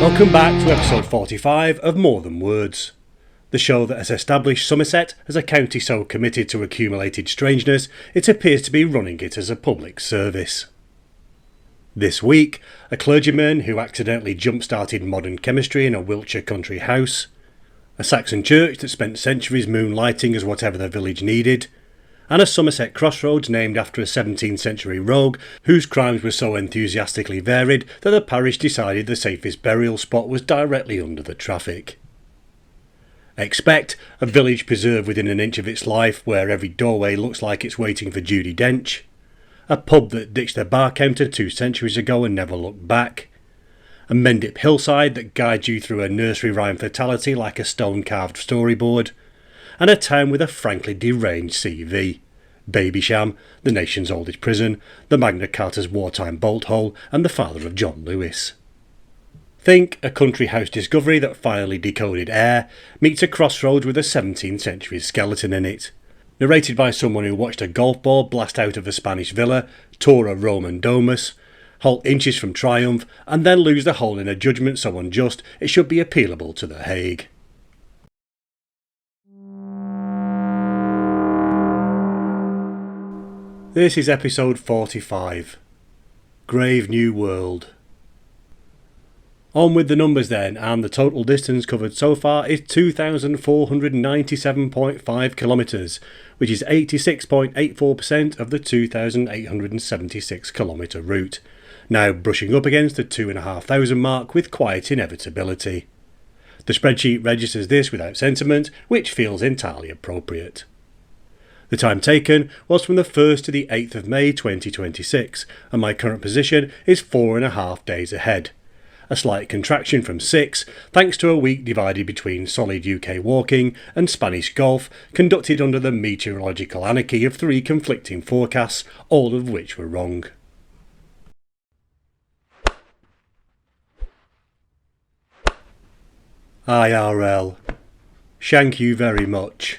Welcome back to episode 45 of More Than Words, the show that has established Somerset as a county so committed to accumulated strangeness it appears to be running it as a public service. This week, a clergyman who accidentally jump-started modern chemistry in a Wiltshire country house, a Saxon church that spent centuries moonlighting as whatever the village needed, and a Somerset crossroads named after a 17th century rogue whose crimes were so enthusiastically varied that the parish decided the safest burial spot was directly under the traffic. Expect a village preserved within an inch of its life where every doorway looks like it's waiting for Judi Dench, a pub that ditched their bar counter 2 centuries ago and never looked back, a Mendip hillside that guides you through a nursery rhyme fatality like a stone-carved storyboard, and a town with a frankly deranged Seve, Babysham, the nation's oldest prison, the Magna Carta's wartime bolt hole, and the father of John Lewis. Think a country house discovery that finally decoded air meets a crossroads with a 17th century skeleton in it. Narrated by someone who watched a golf ball blast out of a Spanish villa, tour a Roman domus, halt inches from triumph, and then lose the whole in a judgment so unjust it should be appealable to The Hague. This is episode 45. Grave New World. On with the numbers then, and the total distance covered so far is 2,497.5 kilometres, which is 86.84% of the 2,876 kilometre route, now brushing up against the 2,500 mark with quiet inevitability. The spreadsheet registers this without sentiment, which feels entirely appropriate. The time taken was from the 1st to the 8th of May 2026, and my current position is 4.5 days ahead. A slight contraction from 6, thanks to a week divided between solid UK walking and Spanish golf, conducted under the meteorological anarchy of 3 conflicting forecasts, all of which were wrong. IRL. Thank you very much.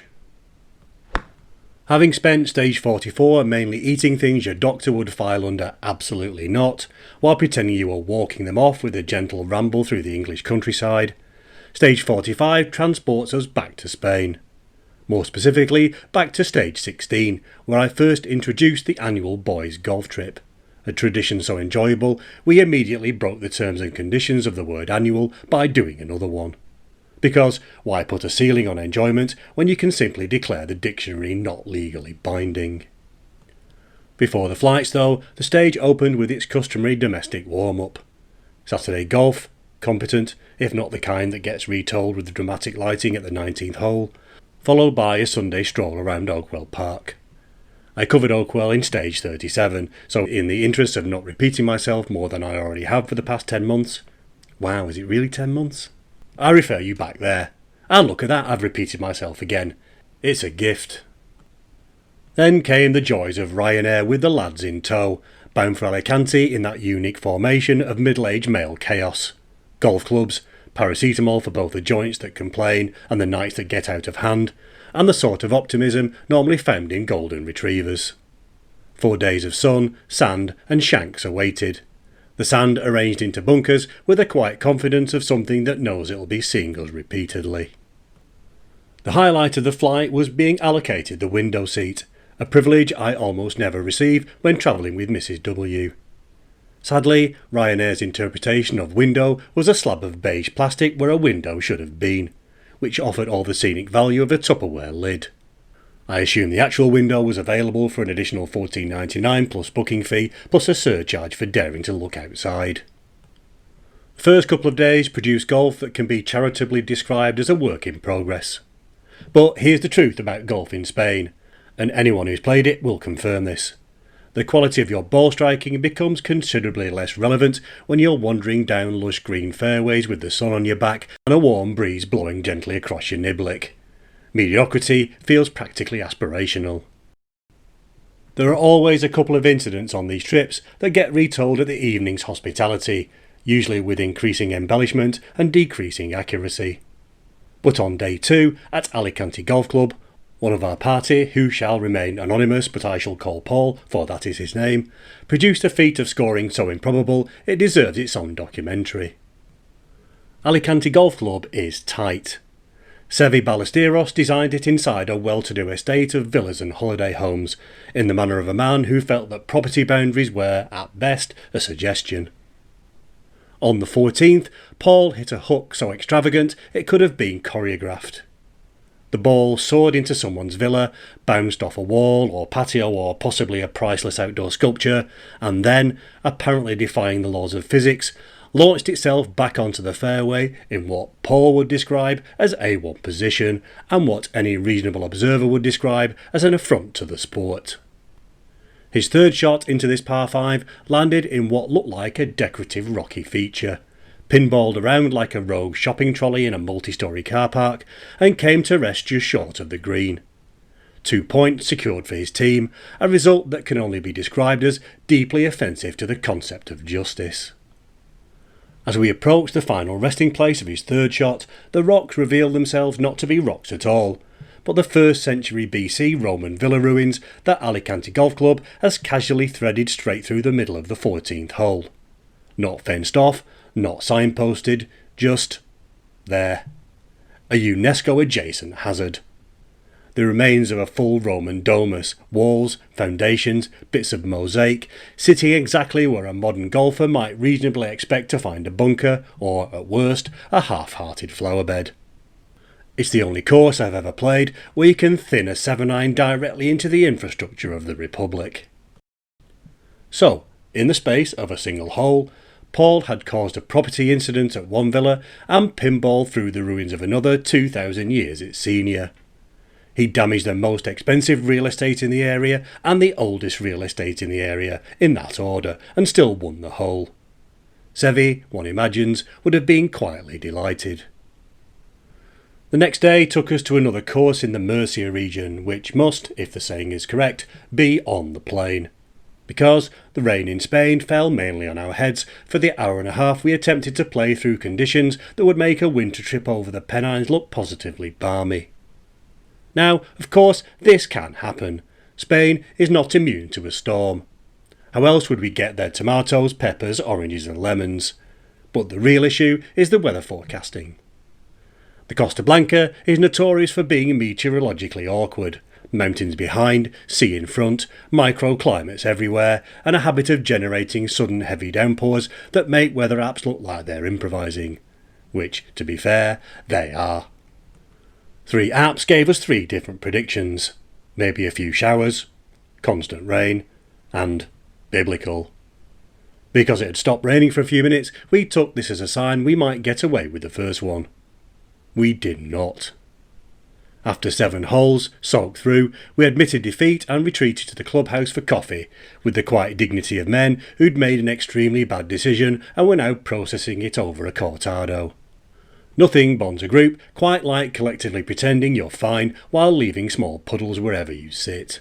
Having spent stage 44 mainly eating things your doctor would file under absolutely not, while pretending you were walking them off with a gentle ramble through the English countryside, stage 45 transports us back to Spain. More specifically, back to stage 16, where I first introduced the annual boys' golf trip. A tradition so enjoyable, we immediately broke the terms and conditions of the word annual by doing another one. Because why put a ceiling on enjoyment when you can simply declare the dictionary not legally binding? Before the flights though, the stage opened with its customary domestic warm-up. Saturday golf, competent, if not the kind that gets retold with the dramatic lighting at the 19th hole, followed by a Sunday stroll around Oakwell Park. I covered Oakwell in stage 37, so in the interest of not repeating myself more than I already have for the past 10 months... Wow, is it really 10 months? I refer you back there. And look at that, I've repeated myself again. It's a gift. Then came the joys of Ryanair with the lads in tow, bound for Alicante in that unique formation of middle-aged male chaos. Golf clubs, paracetamol for both the joints that complain and the nights that get out of hand, and the sort of optimism normally found in golden retrievers. 4 days of sun, sand and shanks awaited. The sand arranged into bunkers with a quiet confidence of something that knows it'll be seeing us repeatedly. The highlight of the flight was being allocated the window seat, a privilege I almost never receive when travelling with Mrs. W. Sadly, Ryanair's interpretation of window was a slab of beige plastic where a window should have been, which offered all the scenic value of a Tupperware lid. I assume the actual window was available for an additional $14.99 plus booking fee plus a surcharge for daring to look outside. The first couple of days produced golf that can be charitably described as a work in progress. But here's the truth about golf in Spain, and anyone who's played it will confirm this. The quality of your ball striking becomes considerably less relevant when you're wandering down lush green fairways with the sun on your back and a warm breeze blowing gently across your niblick. Mediocrity feels practically aspirational. There are always a couple of incidents on these trips that get retold at the evening's hospitality, usually with increasing embellishment and decreasing accuracy. But on day 2 at Alicante Golf Club, one of our party, who shall remain anonymous but I shall call Paul, for that is his name, produced a feat of scoring so improbable it deserves its own documentary. Alicante Golf Club is tight. Seve Ballesteros designed it inside a well-to-do estate of villas and holiday homes, in the manner of a man who felt that property boundaries were, at best, a suggestion. On the 14th, Paul hit a hook so extravagant it could have been choreographed. The ball soared into someone's villa, bounced off a wall or patio or possibly a priceless outdoor sculpture, and then, apparently defying the laws of physics, launched itself back onto the fairway in what Paul would describe as A1 position and what any reasonable observer would describe as an affront to the sport. His third shot into this par 5 landed in what looked like a decorative rocky feature, pinballed around like a rogue shopping trolley in a multi-storey car park, and came to rest just short of the green. 2 points secured for his team, a result that can only be described as deeply offensive to the concept of justice. As we approached the final resting place of his third shot, the rocks revealed themselves not to be rocks at all, but the 1st century BC Roman villa ruins that Alicante Golf Club has casually threaded straight through the middle of the 14th hole. Not fenced off, not signposted, just there. A UNESCO adjacent hazard. The remains of a full Roman domus, walls, foundations, bits of mosaic, sitting exactly where a modern golfer might reasonably expect to find a bunker, or, at worst, a half-hearted flowerbed. It's the only course I've ever played where you can thin a 7-iron directly into the infrastructure of the Republic. So, in the space of a single hole, Paul had caused a property incident at one villa and pinballed through the ruins of another 2,000 years its senior. He damaged the most expensive real estate in the area and the oldest real estate in the area, in that order, and still won the hole. Seve, one imagines, would have been quietly delighted. The next day took us to another course in the Murcia region, which must, if the saying is correct, be on the plain. Because the rain in Spain fell mainly on our heads for the hour and a half we attempted to play through conditions that would make a winter trip over the Pennines look positively balmy. Now, of course, this can happen. Spain is not immune to a storm. How else would we get their tomatoes, peppers, oranges and lemons? But the real issue is the weather forecasting. The Costa Blanca is notorious for being meteorologically awkward. Mountains behind, sea in front, microclimates everywhere, and a habit of generating sudden heavy downpours that make weather apps look like they're improvising. Which, to be fair, they are. 3 apps gave us 3 different predictions. Maybe a few showers, constant rain, and biblical. Because it had stopped raining for a few minutes, we took this as a sign we might get away with the first one. We did not. After 7 holes, soaked through, we admitted defeat and retreated to the clubhouse for coffee, with the quiet dignity of men who'd made an extremely bad decision and were now processing it over a cortado. Nothing bonds a group quite like collectively pretending you're fine while leaving small puddles wherever you sit.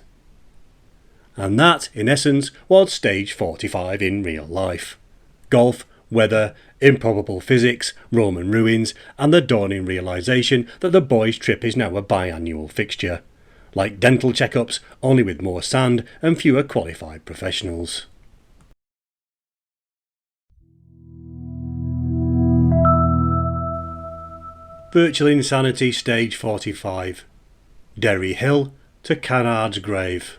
And that, in essence, was stage 45 in real life. Golf, weather, improbable physics, Roman ruins, and the dawning realisation that the boys' trip is now a biannual fixture. Like dental checkups, only with more sand and fewer qualified professionals. Virtual Insanity Stage 45. Derry Hill to Canard's Grave.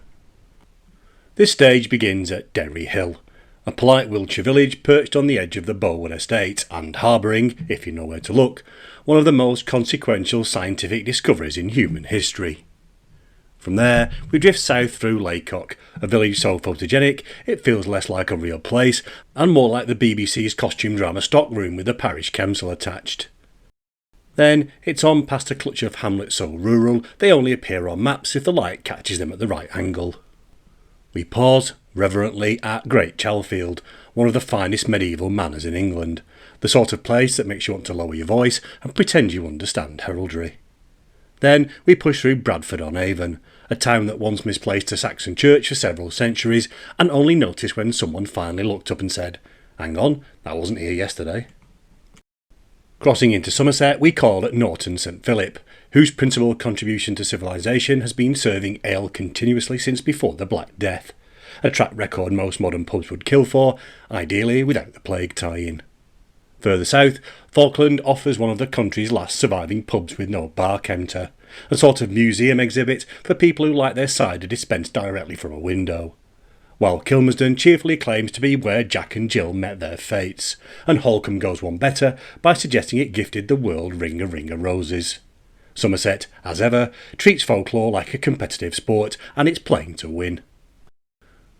This stage begins at Derry Hill, a polite Wiltshire village perched on the edge of the Bowen estate and harbouring, if you know where to look, one of the most consequential scientific discoveries in human history. From there, we drift south through Lacock, a village so photogenic it feels less like a real place and more like the BBC's costume drama stockroom with the parish council attached. Then it's on past a clutch of hamlets so rural they only appear on maps if the light catches them at the right angle. We pause reverently at Great Chalfield, one of the finest medieval manors in England, the sort of place that makes you want to lower your voice and pretend you understand heraldry. Then we push through Bradford on Avon, a town that once misplaced a Saxon church for several centuries and only noticed when someone finally looked up and said, "Hang on, that wasn't here yesterday." Crossing into Somerset, we call at Norton St Philip, whose principal contribution to civilization has been serving ale continuously since before the Black Death, a track record most modern pubs would kill for, ideally without the plague tie-in. Further south, Falkland offers one of the country's last surviving pubs with no bar counter, a sort of museum exhibit for people who like their cider dispensed directly from a window. While Kilmersdon cheerfully claims to be where Jack and Jill met their fates, and Holcombe goes one better by suggesting it gifted the world ring-a-ring-a roses. Somerset, as ever, treats folklore like a competitive sport, and it's playing to win.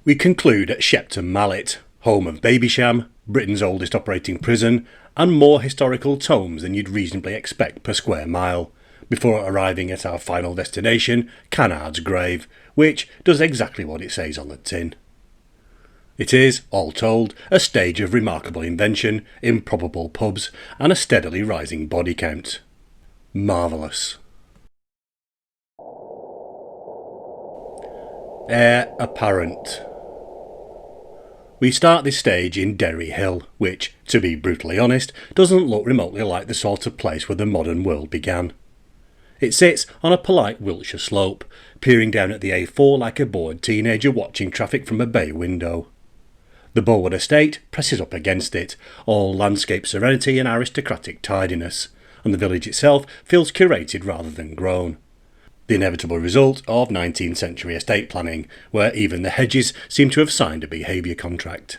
We conclude at Shepton Mallet, home of Babysham, Britain's oldest operating prison, and more historical tomes than you'd reasonably expect per square mile, before arriving at our final destination, Canard's Grave, which does exactly what it says on the tin. It is, all told, a stage of remarkable invention, improbable pubs, and a steadily rising body count. Marvellous. Heir apparent. We start this stage in Derry Hill, which, to be brutally honest, doesn't look remotely like the sort of place where the modern world began. It sits on a polite Wiltshire slope, peering down at the A4 like a bored teenager watching traffic from a bay window. The Bowood estate presses up against it, all landscape serenity and aristocratic tidiness, and the village itself feels curated rather than grown. The inevitable result of 19th century estate planning, where even the hedges seem to have signed a behaviour contract.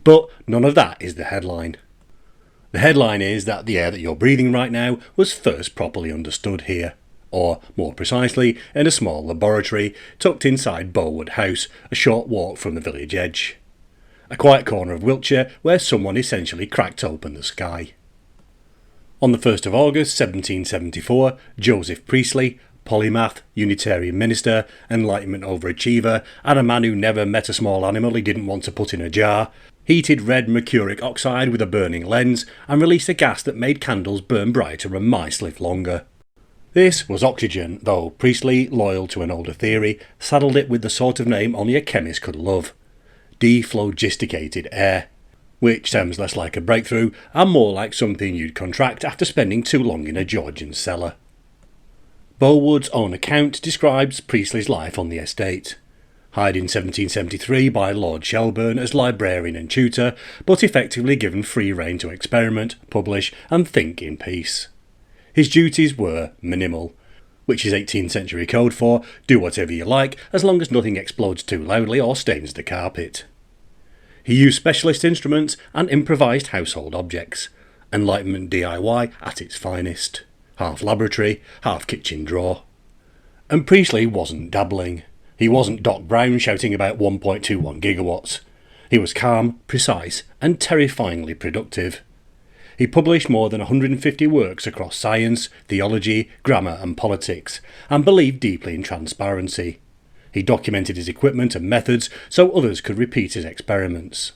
But none of that is the headline. The headline is that the air that you're breathing right now was first properly understood here, or more precisely, in a small laboratory tucked inside Bowood House, a short walk from the village edge. A quiet corner of Wiltshire where someone essentially cracked open the sky. On the 1st of August 1774, Joseph Priestley, polymath, Unitarian minister, Enlightenment overachiever, and a man who never met a small animal he didn't want to put in a jar, heated red mercuric oxide with a burning lens and released a gas that made candles burn brighter and mice live longer. This was oxygen, though Priestley, loyal to an older theory, saddled it with the sort of name only a chemist could love: dephlogisticated air. Which sounds less like a breakthrough and more like something you'd contract after spending too long in a Georgian cellar. Bowood's own account describes Priestley's life on the estate. Hired in 1773 by Lord Shelburne as librarian and tutor, but effectively given free rein to experiment, publish and think in peace. His duties were minimal, which is 18th century code for do whatever you like as long as nothing explodes too loudly or stains the carpet. He used specialist instruments and improvised household objects, Enlightenment DIY at its finest, half laboratory, half kitchen drawer. And Priestley wasn't dabbling. He wasn't Doc Brown shouting about 1.21 gigawatts. He was calm, precise and terrifyingly productive. He published more than 150 works across science, theology, grammar and politics, and believed deeply in transparency. He documented his equipment and methods so others could repeat his experiments.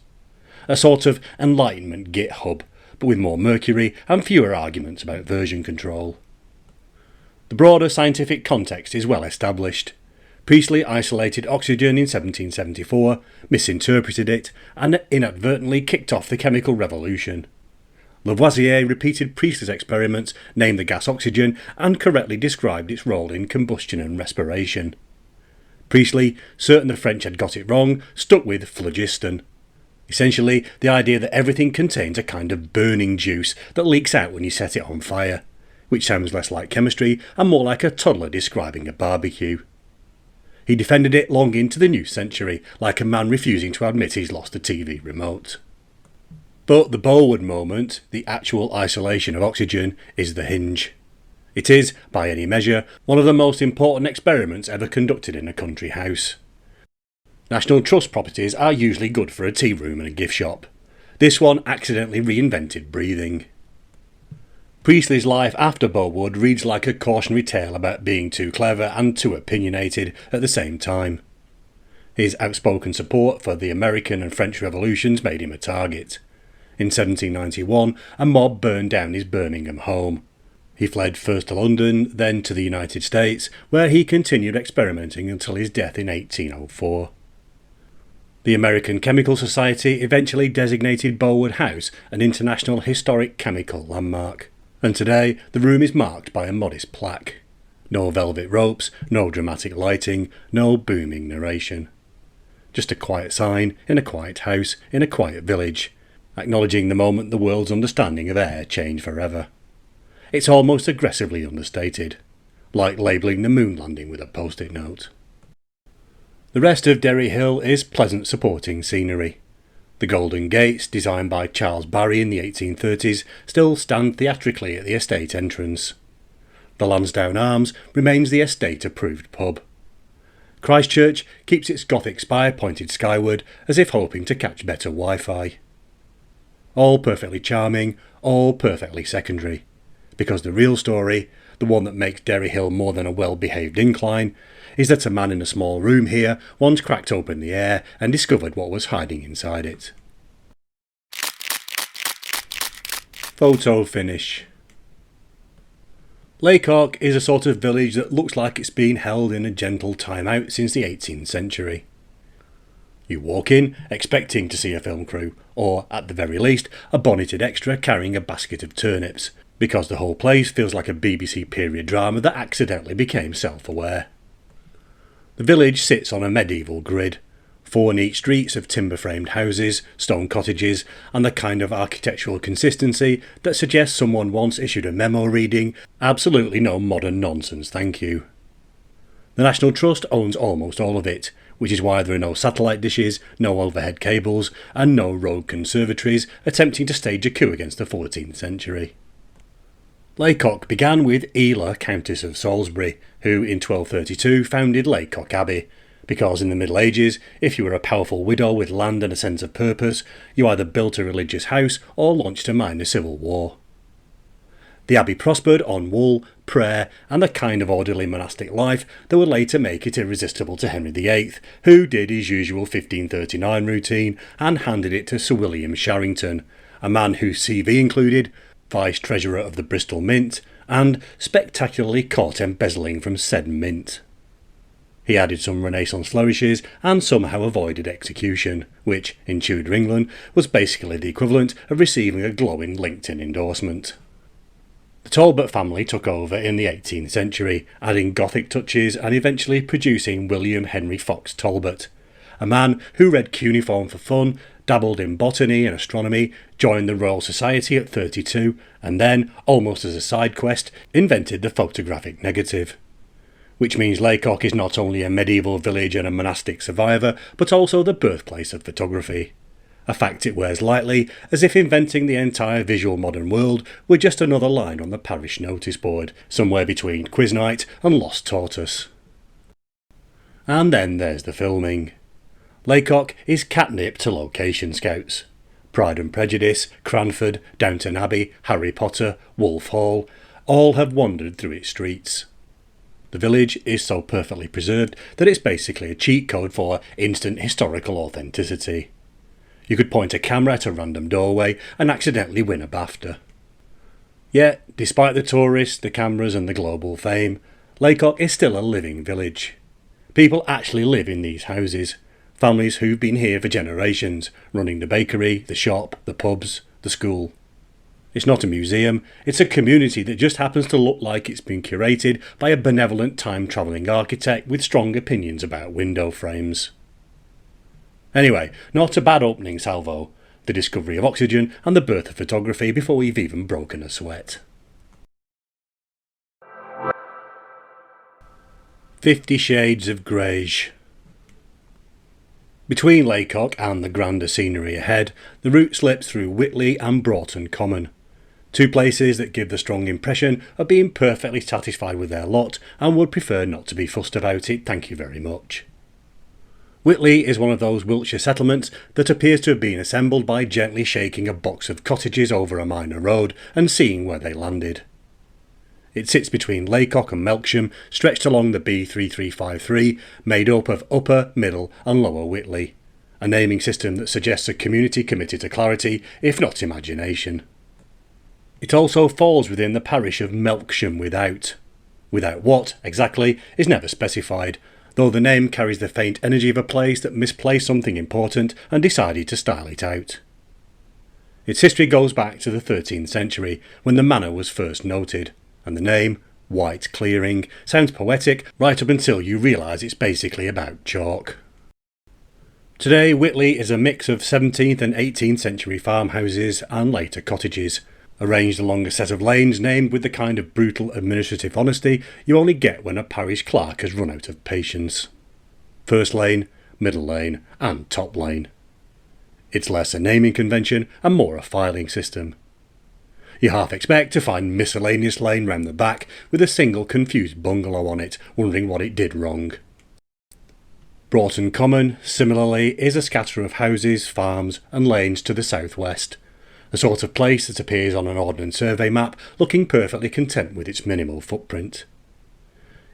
A sort of Enlightenment GitHub, but with more mercury and fewer arguments about version control. The broader scientific context is well established. Priestley isolated oxygen in 1774, misinterpreted it, and inadvertently kicked off the chemical revolution. Lavoisier repeated Priestley's experiments, named the gas oxygen, and correctly described its role in combustion and respiration. Priestley, certain the French had got it wrong, stuck with phlogiston. Essentially, the idea that everything contains a kind of burning juice that leaks out when you set it on fire, which sounds less like chemistry and more like a toddler describing a barbecue. He defended it long into the new century, like a man refusing to admit he's lost a TV remote. But the Bowood moment, the actual isolation of oxygen, is the hinge. It is, by any measure, one of the most important experiments ever conducted in a country house. National Trust properties are usually good for a tea room and a gift shop. This one accidentally reinvented breathing. Priestley's life after Bowood reads like a cautionary tale about being too clever and too opinionated at the same time. His outspoken support for the American and French revolutions made him a target. In 1791, a mob burned down his Birmingham home. He fled first to London, then to the United States, where he continued experimenting until his death in 1804. The American Chemical Society eventually designated Bowood House an International Historic Chemical Landmark, and today the room is marked by a modest plaque. No velvet ropes, no dramatic lighting, no booming narration. Just a quiet sign in a quiet house in a quiet village, acknowledging the moment the world's understanding of air changed forever. It's almost aggressively understated, like labelling the moon landing with a post-it note. The rest of Derry Hill is pleasant supporting scenery. The Golden Gates, designed by Charles Barry in the 1830s, still stand theatrically at the estate entrance. The Lansdowne Arms remains the estate-approved pub. Christchurch keeps its Gothic spire pointed skyward as if hoping to catch better Wi-Fi. All perfectly charming, all perfectly secondary, because the real story, the one that makes Derry Hill more than a well-behaved incline, is that a man in a small room here once cracked open the air and discovered what was hiding inside it. Photo finish. Lacock is a sort of village that looks like it's been held in a gentle time-out since the 18th century. You walk in expecting to see a film crew, or, at the very least, a bonneted extra carrying a basket of turnips, because the whole place feels like a BBC period drama that accidentally became self-aware. The village sits on a medieval grid, 4 neat streets of timber-framed houses, stone cottages, and the kind of architectural consistency that suggests someone once issued a memo reading, "Absolutely no modern nonsense, thank you." The National Trust owns almost all of it, which is why there are no satellite dishes, no overhead cables, and no rogue conservatories attempting to stage a coup against the 14th century. Lacock began with Ela, Countess of Salisbury, who in 1232 founded Lacock Abbey, because in the Middle Ages, if you were a powerful widow with land and a sense of purpose, you either built a religious house or launched a minor civil war. The abbey prospered on wool, prayer, and the kind of orderly monastic life that would later make it irresistible to Henry VIII, who did his usual 1539 routine and handed it to Sir William Sharrington, a man whose CV included Vice-Treasurer of the Bristol Mint and spectacularly caught embezzling from said mint. He added some Renaissance flourishes and somehow avoided execution, which, in Tudor England, was basically the equivalent of receiving a glowing LinkedIn endorsement. The Talbot family took over in the 18th century, adding Gothic touches and eventually producing William Henry Fox Talbot, a man who read cuneiform for fun, dabbled in botany and astronomy, joined the Royal Society at 32, and then, almost as a side quest, invented the photographic negative. Which means Lacock is not only a medieval village and a monastic survivor, but also the birthplace of photography. A fact it wears lightly, as if inventing the entire visual modern world were just another line on the parish notice board, somewhere between Quiz Night and Lost Tortoise. And then there's the filming. Lacock is catnip to location scouts. Pride and Prejudice, Cranford, Downton Abbey, Harry Potter, Wolf Hall, all have wandered through its streets. The village is so perfectly preserved that it's basically a cheat code for instant historical authenticity. You could point a camera at a random doorway and accidentally win a BAFTA. Yet, despite the tourists, the cameras and the global fame, Lacock is still a living village. People actually live in these houses, families who've been here for generations, running the bakery, the shop, the pubs, the school. It's not a museum, it's a community that just happens to look like it's been curated by a benevolent time-travelling architect with strong opinions about window frames. Anyway, not a bad opening salvo, the discovery of oxygen and the birth of photography before we've even broken a sweat. 50 Shades of Greige. Between Lacock and the grander scenery ahead, the route slips through Whitley and Broughton Common. 2 places that give the strong impression of being perfectly satisfied with their lot and would prefer not to be fussed about it, thank you very much. Whitley is one of those Wiltshire settlements that appears to have been assembled by gently shaking a box of cottages over a minor road and seeing where they landed. It sits between Lacock and Melksham, stretched along the B3353, made up of Upper, Middle and Lower Whitley, a naming system that suggests a community committed to clarity, if not imagination. It also falls within the parish of Melksham without. Without what, exactly, is never specified, though the name carries the faint energy of a place that misplaced something important and decided to style it out. Its history goes back to the 13th century, when the manor was first noted, and the name, White Clearing, sounds poetic right up until you realise it's basically about chalk. Today, Whitley is a mix of 17th and 18th century farmhouses and later cottages, arranged along a set of lanes named with the kind of brutal administrative honesty you only get when a parish clerk has run out of patience. First lane, middle lane, and top lane. It's less a naming convention and more a filing system. You half expect to find miscellaneous lane round the back with a single confused bungalow on it, wondering what it did wrong. Broughton Common, similarly, is a scatter of houses, farms and lanes to the southwest, the sort of place that appears on an Ordnance Survey map looking perfectly content with its minimal footprint.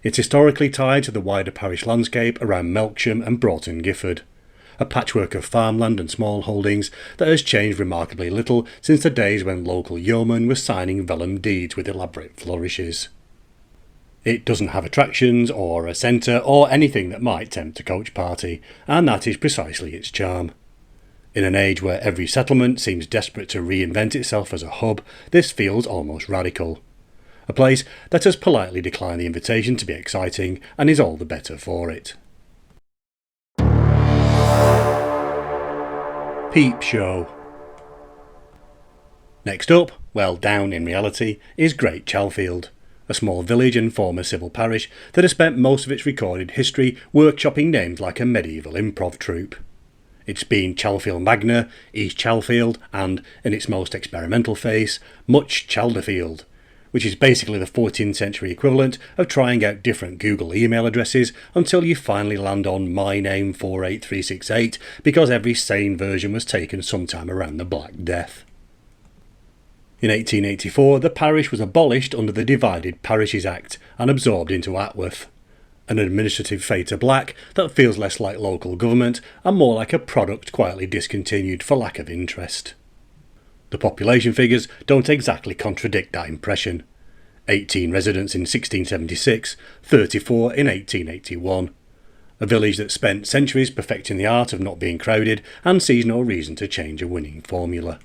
It's historically tied to the wider parish landscape around Melksham and Broughton Gifford, a patchwork of farmland and small holdings that has changed remarkably little since the days when local yeomen were signing vellum deeds with elaborate flourishes. It doesn't have attractions or a centre or anything that might tempt a coach party, and that is precisely its charm. In an age where every settlement seems desperate to reinvent itself as a hub, this feels almost radical. A place that has politely declined the invitation to be exciting and is all the better for it. Peep Show. Next up, well down in reality, is Great Chalfield, a small village and former civil parish that has spent most of its recorded history workshopping names like a medieval improv troupe. It's been Chalfield Magna, East Chalfield and, in its most experimental phase, Much Chalderfield, which is basically the 14th century equivalent of trying out different Google email addresses until you finally land on myname48368 because every sane version was taken sometime around the Black Death. In 1884, the parish was abolished under the Divided Parishes Act and absorbed into Atworth, an administrative fade to black that feels less like local government and more like a product quietly discontinued for lack of interest. The population figures don't exactly contradict that impression. 18 residents in 1676, 34 in 1881. A village that spent centuries perfecting the art of not being crowded and sees no reason to change a winning formula.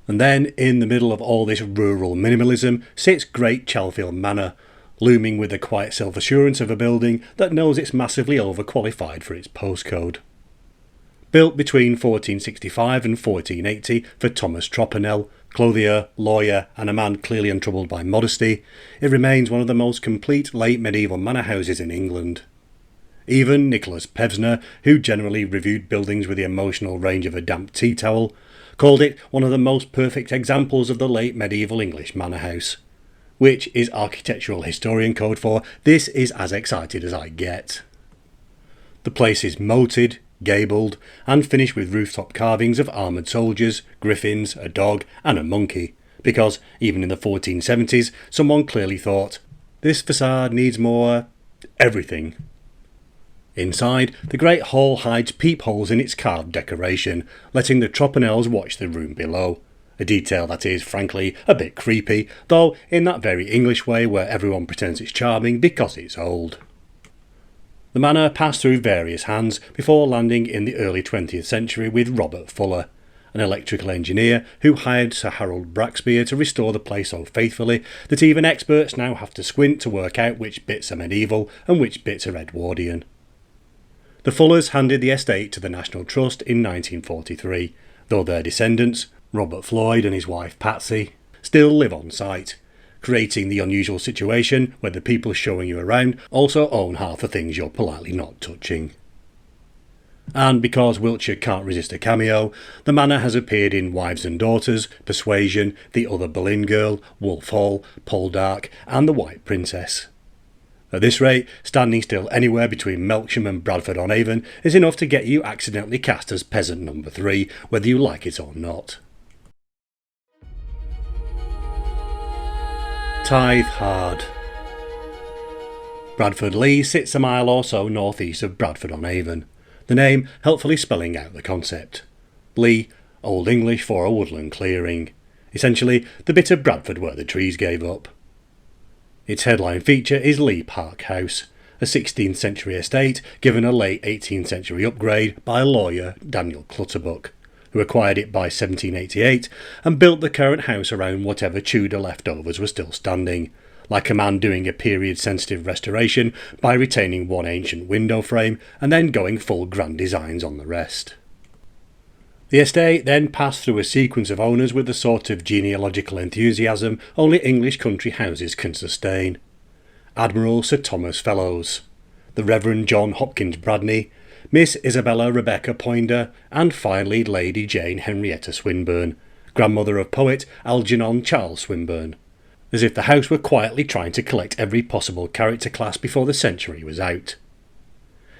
And then, in the middle of all this rural minimalism, sits Great Chalfield Manor, looming with the quiet self-assurance of a building that knows it's massively overqualified for its postcode. Built between 1465 and 1480 for Thomas Tropinell, clothier, lawyer and a man clearly untroubled by modesty, it remains one of the most complete late medieval manor houses in England. Even Nicholas Pevsner, who generally reviewed buildings with the emotional range of a damp tea towel, called it one of the most perfect examples of the late medieval English manor house, which is architectural historian code for "this is as excited as I get." The place is moated, gabled and finished with rooftop carvings of armoured soldiers, griffins, a dog and a monkey, because even in the 1470s someone clearly thought, this facade needs more everything. Inside, the great hall hides peepholes in its carved decoration, letting the Tropinells watch the room below. A detail that is, frankly, a bit creepy, though in that very English way where everyone pretends it's charming because it's old. The manor passed through various hands before landing in the early 20th century with Robert Fuller, an electrical engineer who hired Sir Harold Braxpear to restore the place so faithfully that even experts now have to squint to work out which bits are medieval and which bits are Edwardian. The Fullers handed the estate to the National Trust in 1943, though their descendants, Robert Floyd and his wife Patsy, still live on site, creating the unusual situation where the people showing you around also own half the things you're politely not touching. And because Wiltshire can't resist a cameo, the manor has appeared in Wives and Daughters, Persuasion, The Other Boleyn Girl, Wolf Hall, Poldark and The White Princess. At this rate, standing still anywhere between Melksham and Bradford on Avon is enough to get you accidentally cast as peasant number 3, whether you like it or not. Tithe hard. Bradford Lee sits a mile or so northeast of Bradford on Avon, the name helpfully spelling out the concept. Lee, Old English for a woodland clearing, essentially the bit of Bradford where the trees gave up. Its headline feature is Lee Park House, a 16th century estate given a late 18th century upgrade by lawyer Daniel Clutterbuck, who acquired it by 1788 and built the current house around whatever Tudor leftovers were still standing, like a man doing a period-sensitive restoration by retaining one ancient window frame and then going full grand designs on the rest. The estate then passed through a sequence of owners with the sort of genealogical enthusiasm only English country houses can sustain. Admiral Sir Thomas Fellows, the Reverend John Hopkins Bradney, Miss Isabella Rebecca Poinder, and finally Lady Jane Henrietta Swinburne, grandmother of poet Algernon Charles Swinburne, as if the house were quietly trying to collect every possible character class before the century was out.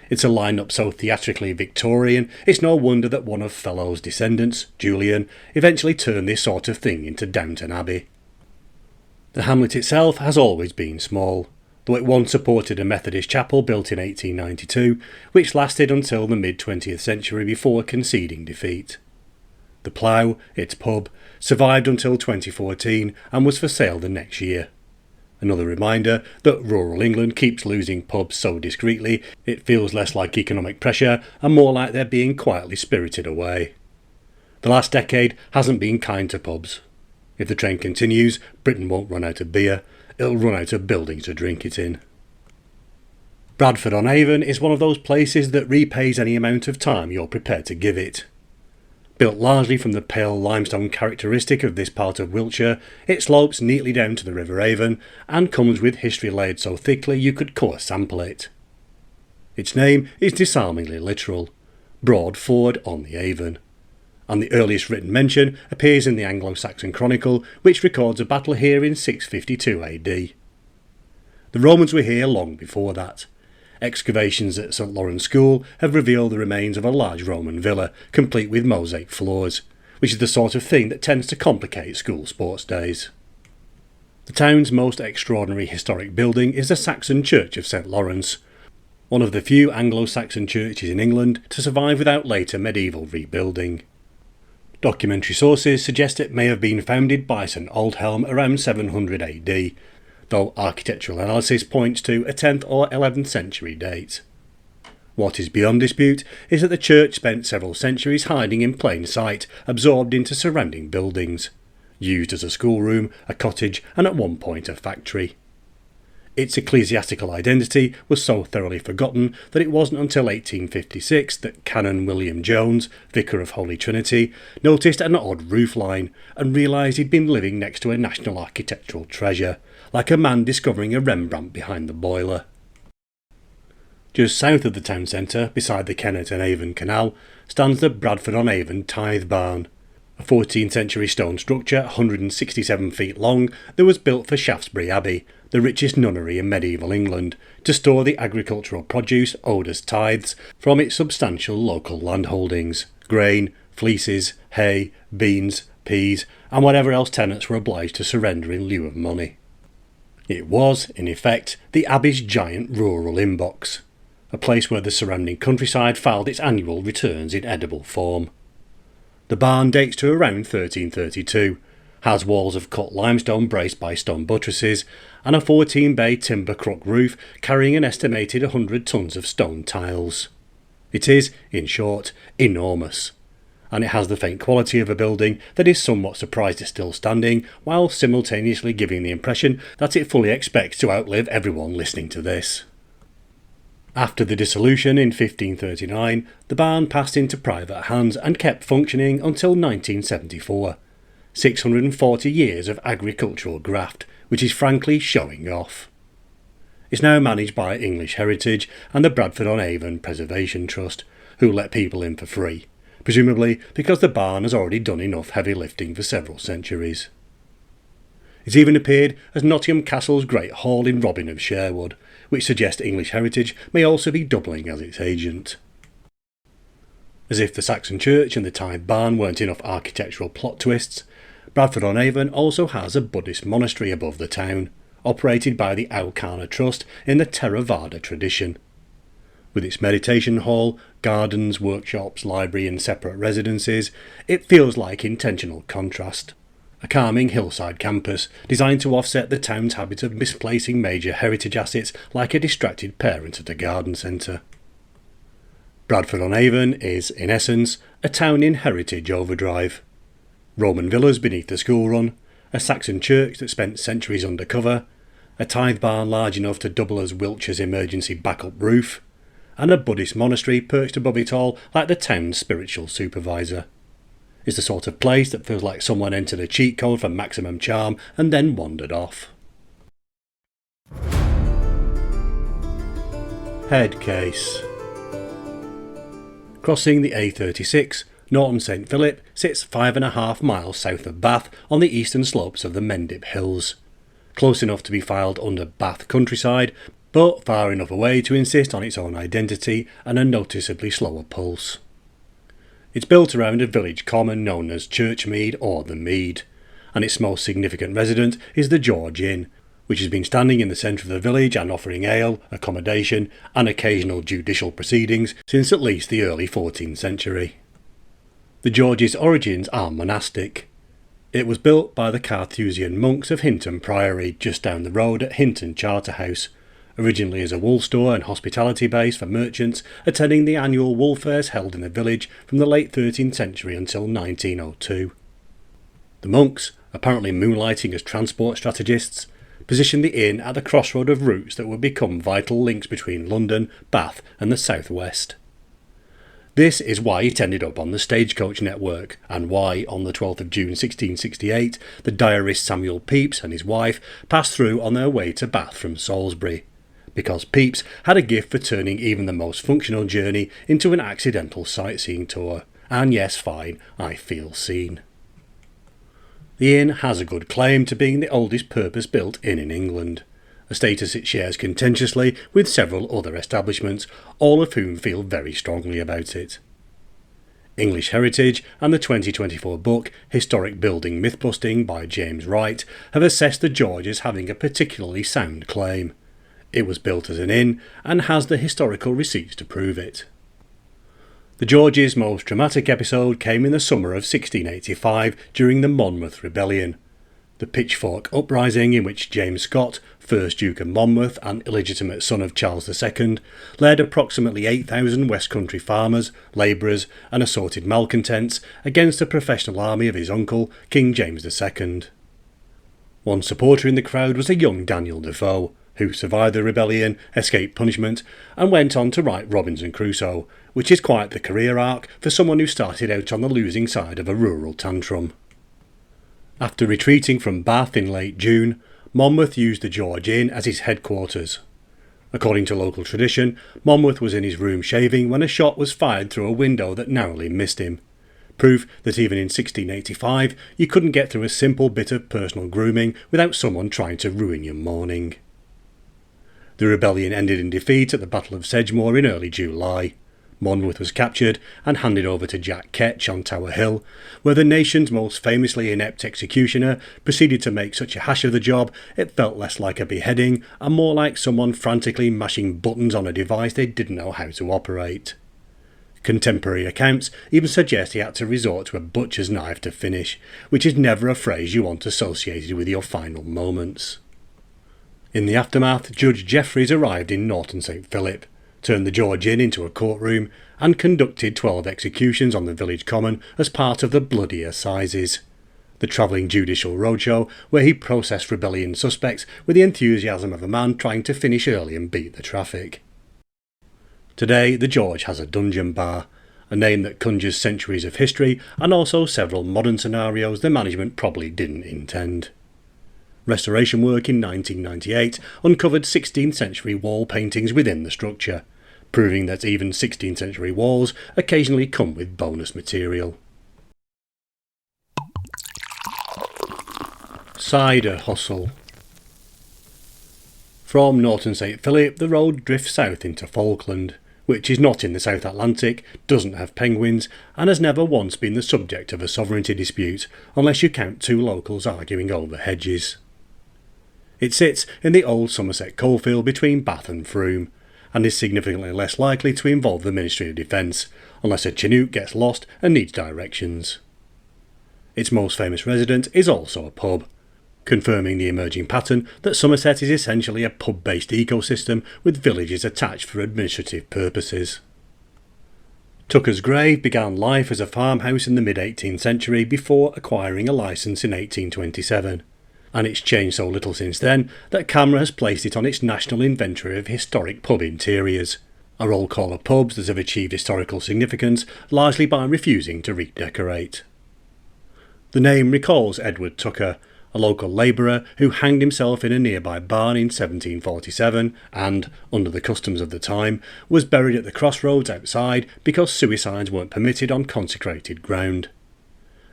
It's a line-up so theatrically Victorian, it's no wonder that one of Fellows' descendants, Julian, eventually turned this sort of thing into Downton Abbey. The hamlet itself has always been small, though it once supported a Methodist chapel built in 1892, which lasted until the mid-20th century before conceding defeat. The Plough, its pub, survived until 2014 and was for sale the next year. Another reminder that rural England keeps losing pubs so discreetly it feels less like economic pressure and more like they're being quietly spirited away. The last decade hasn't been kind to pubs. If the trend continues, Britain won't run out of beer, it'll run out of buildings to drink it in. Bradford-on-Avon is one of those places that repays any amount of time you're prepared to give it. Built largely from the pale limestone characteristic of this part of Wiltshire, it slopes neatly down to the River Avon and comes with history laid so thickly you could core sample it. Its name is disarmingly literal, Broad Ford on the Avon, and the earliest written mention appears in the Anglo-Saxon Chronicle, which records a battle here in 652 AD. The Romans were here long before that. Excavations at St Lawrence School have revealed the remains of a large Roman villa, complete with mosaic floors, which is the sort of thing that tends to complicate school sports days. The town's most extraordinary historic building is the Saxon Church of St Lawrence, one of the few Anglo-Saxon churches in England to survive without later medieval rebuilding. Documentary sources suggest it may have been founded by St Aldhelm around 700 AD, though architectural analysis points to a 10th or 11th century date. What is beyond dispute is that the church spent several centuries hiding in plain sight, absorbed into surrounding buildings, used as a schoolroom, a cottage, and at one point a factory. Its ecclesiastical identity was so thoroughly forgotten that it wasn't until 1856 that Canon William Jones, Vicar of Holy Trinity, noticed an odd roofline and realised he'd been living next to a national architectural treasure, like a man discovering a Rembrandt behind the boiler. Just south of the town centre, beside the Kennet and Avon Canal, stands the Bradford-on-Avon Tithe Barn, a 14th century stone structure 167 feet long that was built for Shaftesbury Abbey, the richest nunnery in medieval England, to store the agricultural produce owed as tithes from its substantial local landholdings, grain, fleeces, hay, beans, peas, and whatever else tenants were obliged to surrender in lieu of money. It was, in effect, the Abbey's giant rural inbox, a place where the surrounding countryside filed its annual returns in edible form. The barn dates to around 1332, has walls of cut limestone braced by stone buttresses, and a 14-bay timber crook roof carrying an estimated 100 tons of stone tiles. It is, in short, enormous, and it has the faint quality of a building that is somewhat surprised it's still standing, while simultaneously giving the impression that it fully expects to outlive everyone listening to this. After the dissolution in 1539, the barn passed into private hands and kept functioning until 1974. 640 years of agricultural graft, which is frankly showing off. It's now managed by English Heritage and the Bradford-on-Avon Preservation Trust, who let people in for free, presumably because the barn has already done enough heavy lifting for several centuries. It's even appeared as Nottingham Castle's Great Hall in Robin of Sherwood, which suggests English Heritage may also be doubling as its agent. As if the Saxon Church and the Tithe Barn weren't enough architectural plot twists, Bradford-on-Avon also has a Buddhist monastery above the town, operated by the Aukana Trust in the Theravada tradition. With its meditation hall, gardens, workshops, library and separate residences, it feels like intentional contrast. A calming hillside campus designed to offset the town's habit of misplacing major heritage assets like a distracted parent at a garden centre. Bradford on Avon is, in essence, a town in heritage overdrive. Roman villas beneath the school run, a Saxon church that spent centuries undercover, a tithe barn large enough to double as Wiltshire's emergency backup roof, and a Buddhist monastery perched above it all like the town's spiritual supervisor. It's the sort of place that feels like someone entered a cheat code for maximum charm and then wandered off. Head case. Crossing the A36, Norton St Philip sits 5.5 miles south of Bath on the eastern slopes of the Mendip Hills. Close enough to be filed under Bath countryside, but far enough away to insist on its own identity and a noticeably slower pulse. It's built around a village common known as Churchmead or the Mead, and its most significant resident is the George Inn, which has been standing in the centre of the village and offering ale, accommodation and occasional judicial proceedings since at least the early 14th century. The George's origins are monastic. It was built by the Carthusian monks of Hinton Priory just down the road at Hinton Charterhouse, originally as a wool store and hospitality base for merchants attending the annual wool fairs held in the village from the late 13th century until 1902. The monks, apparently moonlighting as transport strategists, positioned the inn at the crossroad of routes that would become vital links between London, Bath and the South West. This is why it ended up on the stagecoach network, and why, on the 12th of June 1668, the diarist Samuel Pepys and his wife passed through on their way to Bath from Salisbury, because Pepys had a gift for turning even the most functional journey into an accidental sightseeing tour. And yes, fine, I feel seen. The inn has a good claim to being the oldest purpose-built inn in England, a status it shares contentiously with several other establishments, all of whom feel very strongly about it. English Heritage and the 2024 book Historic Building Mythbusting by James Wright have assessed the George as having a particularly sound claim. It was built as an inn and has the historical receipts to prove it. The George's most dramatic episode came in the summer of 1685 during the Monmouth Rebellion, the Pitchfork Uprising in which James Scott, 1st Duke of Monmouth and illegitimate son of Charles II, led approximately 8,000 West Country farmers, labourers and assorted malcontents against the professional army of his uncle, King James II. One supporter in the crowd was a young Daniel Defoe, who survived the rebellion, escaped punishment, and went on to write Robinson Crusoe, which is quite the career arc for someone who started out on the losing side of a rural tantrum. After retreating from Bath in late June, Monmouth used the George Inn as his headquarters. According to local tradition, Monmouth was in his room shaving when a shot was fired through a window that narrowly missed him. Proof that even in 1685 you couldn't get through a simple bit of personal grooming without someone trying to ruin your morning. The rebellion ended in defeat at the Battle of Sedgemoor in early July. Monmouth was captured and handed over to Jack Ketch on Tower Hill, where the nation's most famously inept executioner proceeded to make such a hash of the job it felt less like a beheading and more like someone frantically mashing buttons on a device they didn't know how to operate. Contemporary accounts even suggest he had to resort to a butcher's knife to finish, which is never a phrase you want associated with your final moments. In the aftermath, Judge Jeffreys arrived in Norton St Philip, turned the George Inn into a courtroom, and conducted 12 executions on the village common as part of the Bloody Assizes, the travelling judicial roadshow where he processed rebellion suspects with the enthusiasm of a man trying to finish early and beat the traffic. Today, the George has a dungeon bar, a name that conjures centuries of history and also several modern scenarios the management probably didn't intend. Restoration work in 1998 uncovered 16th century wall paintings within the structure, proving that even 16th century walls occasionally come with bonus material. Cider hustle. From Norton St Philip the road drifts south into Falkland, which is not in the South Atlantic, doesn't have penguins, and has never once been the subject of a sovereignty dispute, unless you count two locals arguing over hedges. It sits in the old Somerset coalfield between Bath and Frome, and is significantly less likely to involve the Ministry of Defence, unless a Chinook gets lost and needs directions. Its most famous resident is also a pub, confirming the emerging pattern that Somerset is essentially a pub-based ecosystem with villages attached for administrative purposes. Tucker's Grave began life as a farmhouse in the mid-18th century before acquiring a licence in 1827, and it's changed so little since then that CAMRA has placed it on its national inventory of historic pub interiors, a roll call of pubs that have achieved historical significance largely by refusing to redecorate. The name recalls Edward Tucker, a local labourer who hanged himself in a nearby barn in 1747 and, under the customs of the time, was buried at the crossroads outside because suicides weren't permitted on consecrated ground.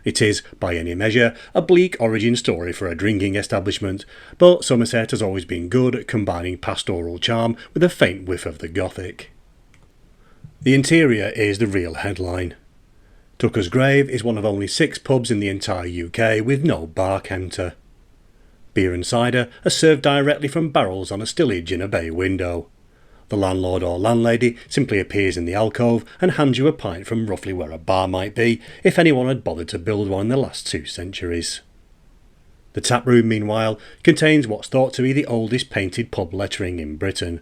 It is, by any measure, a bleak origin story for a drinking establishment, but Somerset has always been good at combining pastoral charm with a faint whiff of the Gothic. The interior is the real headline. Tucker's Grave is one of only 6 pubs in the entire UK with no bar counter. Beer and cider are served directly from barrels on a stillage in a bay window. The landlord or landlady simply appears in the alcove and hands you a pint from roughly where a bar might be, if anyone had bothered to build one in the last 2 centuries. The taproom, meanwhile, contains what's thought to be the oldest painted pub lettering in Britain.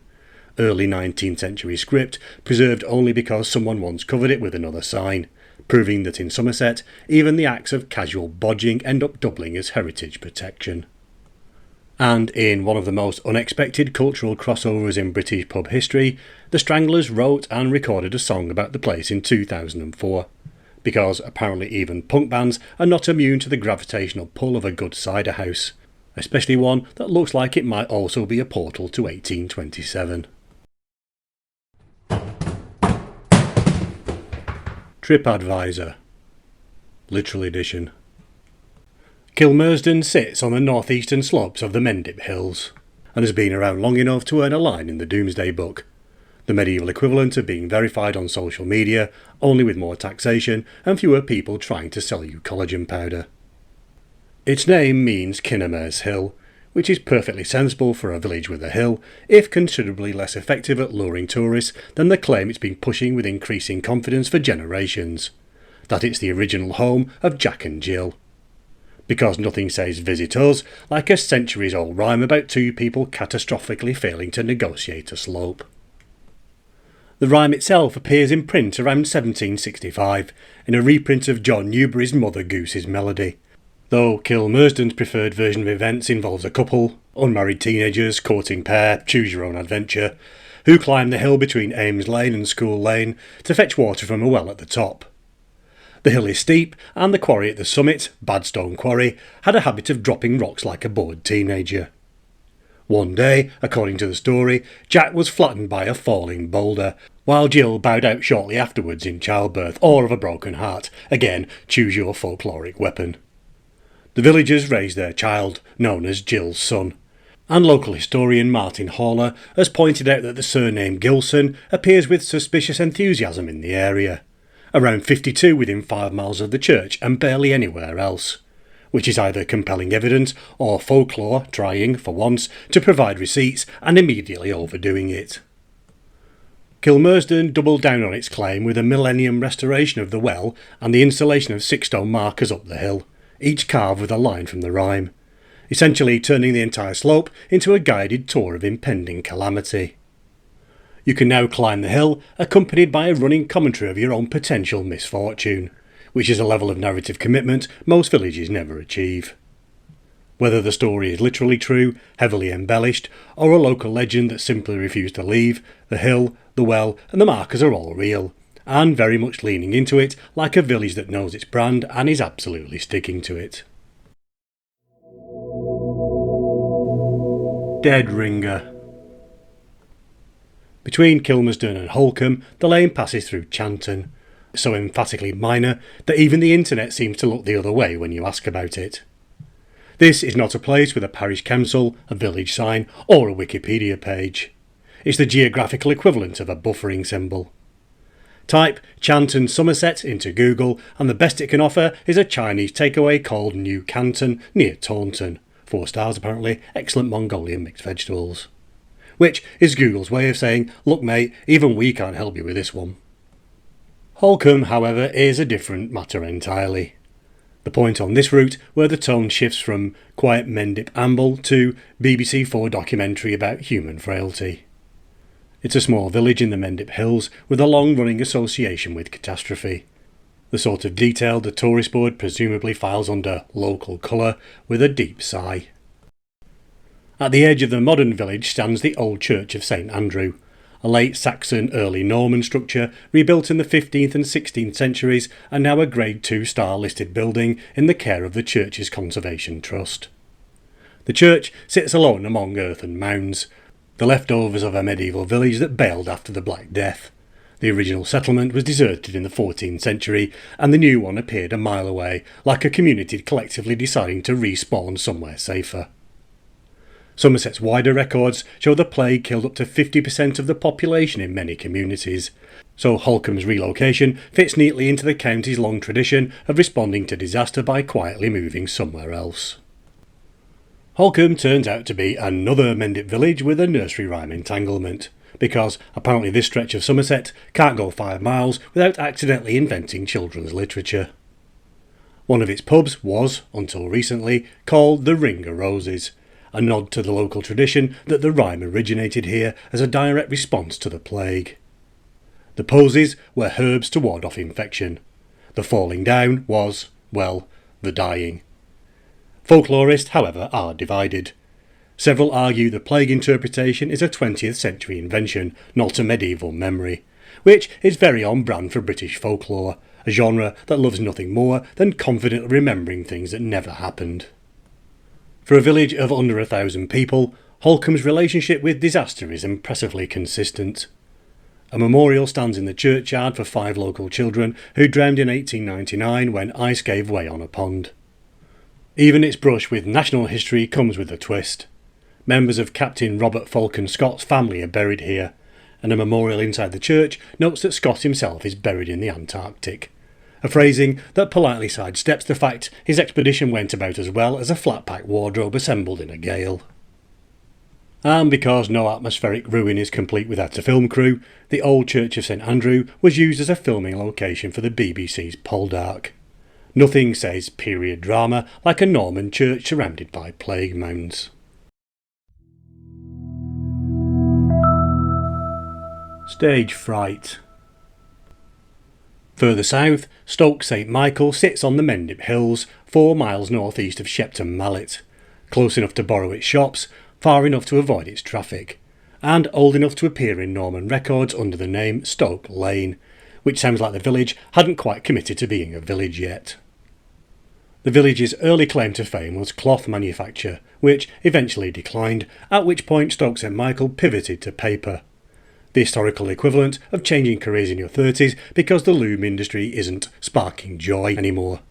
Early 19th century script, preserved only because someone once covered it with another sign, proving that in Somerset, even the acts of casual bodging end up doubling as heritage protection. And in one of the most unexpected cultural crossovers in British pub history, the Stranglers wrote and recorded a song about the place in 2004, because apparently even punk bands are not immune to the gravitational pull of a good cider house, especially one that looks like it might also be a portal to 1827. TripAdvisor. Literal edition. Kilmersdon sits on the northeastern slopes of the Mendip Hills, and has been around long enough to earn a line in the Doomsday Book, the medieval equivalent of being verified on social media, only with more taxation and fewer people trying to sell you collagen powder. Its name means Kinnamer's Hill, which is perfectly sensible for a village with a hill, if considerably less effective at luring tourists than the claim it's been pushing with increasing confidence for generations, that it's the original home of Jack and Jill. Because nothing says visit us like a centuries-old rhyme about 2 people catastrophically failing to negotiate a slope. The rhyme itself appears in print around 1765, in a reprint of John Newbery's Mother Goose's Melody, though Kilmersdon's preferred version of events involves a couple, unmarried teenagers, courting pair, choose your own adventure, who climb the hill between Ames Lane and School Lane to fetch water from a well at the top. The hill is steep, and the quarry at the summit, Badstone Quarry, had a habit of dropping rocks like a bored teenager. One day, according to the story, Jack was flattened by a falling boulder, while Jill bowed out shortly afterwards in childbirth or of a broken heart. Again, choose your folkloric weapon. The villagers raised their child, known as Jill's son, and local historian Martin Haller has pointed out that the surname Gilson appears with suspicious enthusiasm in the area, around 52 within 5 miles of the church and barely anywhere else, which is either compelling evidence or folklore trying, for once, to provide receipts and immediately overdoing it. Kilmersdon doubled down on its claim with a millennium restoration of the well and the installation of 6 stone markers up the hill, each carved with a line from the rhyme, essentially turning the entire slope into a guided tour of impending calamity. You can now climb the hill accompanied by a running commentary of your own potential misfortune, which is a level of narrative commitment most villages never achieve. Whether the story is literally true, heavily embellished, or a local legend that simply refused to leave, the hill, the well and the markers are all real, and very much leaning into it like a village that knows its brand and is absolutely sticking to it. Dead Ringer. Between Kilmersdon and Holcombe, the lane passes through Chanton, so emphatically minor that even the internet seems to look the other way when you ask about it. This is not a place with a parish council, a village sign, or a Wikipedia page. It's the geographical equivalent of a buffering symbol. Type Chanton Somerset into Google and the best it can offer is a Chinese takeaway called New Canton near Taunton. 4 stars apparently, excellent Mongolian mixed vegetables. Which is Google's way of saying, look mate, even we can't help you with this one. Holcombe, however, is a different matter entirely. The point on this route where the tone shifts from quiet Mendip amble to BBC 4 documentary about human frailty. It's a small village in the Mendip Hills with a long-running association with catastrophe. The sort of detail the tourist board presumably files under local colour with a deep sigh. At the edge of the modern village stands the old church of St Andrew, a late Saxon early Norman structure rebuilt in the 15th and 16th centuries and now a Grade 2 star listed building in the care of the church's Conservation Trust. The church sits alone among earthen mounds, the leftovers of a medieval village that bailed after the Black Death. The original settlement was deserted in the 14th century and the new one appeared a mile away, like a community collectively deciding to respawn somewhere safer. Somerset's wider records show the plague killed up to 50% of the population in many communities, so Holcomb's relocation fits neatly into the county's long tradition of responding to disaster by quietly moving somewhere else. Holcomb turns out to be another Mendip village with a nursery rhyme entanglement, because apparently this stretch of Somerset can't go 5 miles without accidentally inventing children's literature. One of its pubs was, until recently, called the Ring o' Roses, a nod to the local tradition that the rhyme originated here as a direct response to the plague. The posies were herbs to ward off infection. The falling down was, well, the dying. Folklorists, however, are divided. Several argue the plague interpretation is a 20th century invention, not a medieval memory, which is very on brand for British folklore, a genre that loves nothing more than confidently remembering things that never happened. For a village of under 1,000 people, Holcomb's relationship with disaster is impressively consistent. A memorial stands in the churchyard for 5 local children who drowned in 1899 when ice gave way on a pond. Even its brush with national history comes with a twist. Members of Captain Robert Falcon Scott's family are buried here, and a memorial inside the church notes that Scott himself is buried in the Antarctic, a phrasing that politely sidesteps the fact his expedition went about as well as a flat-pack wardrobe assembled in a gale. And because no atmospheric ruin is complete without a film crew, the old church of St Andrew was used as a filming location for the BBC's Poldark. Nothing says period drama like a Norman church surrounded by plague mounds. Stage fright. Further south, Stoke St Michael sits on the Mendip Hills, 4 miles northeast of Shepton Mallet, close enough to borrow its shops, far enough to avoid its traffic, and old enough to appear in Norman records under the name Stoke Lane, which sounds like the village hadn't quite committed to being a village yet. The village's early claim to fame was cloth manufacture, which eventually declined, at which point Stoke St Michael pivoted to paper, the historical equivalent of changing careers in your 30s because the loom industry isn't sparking joy anymore.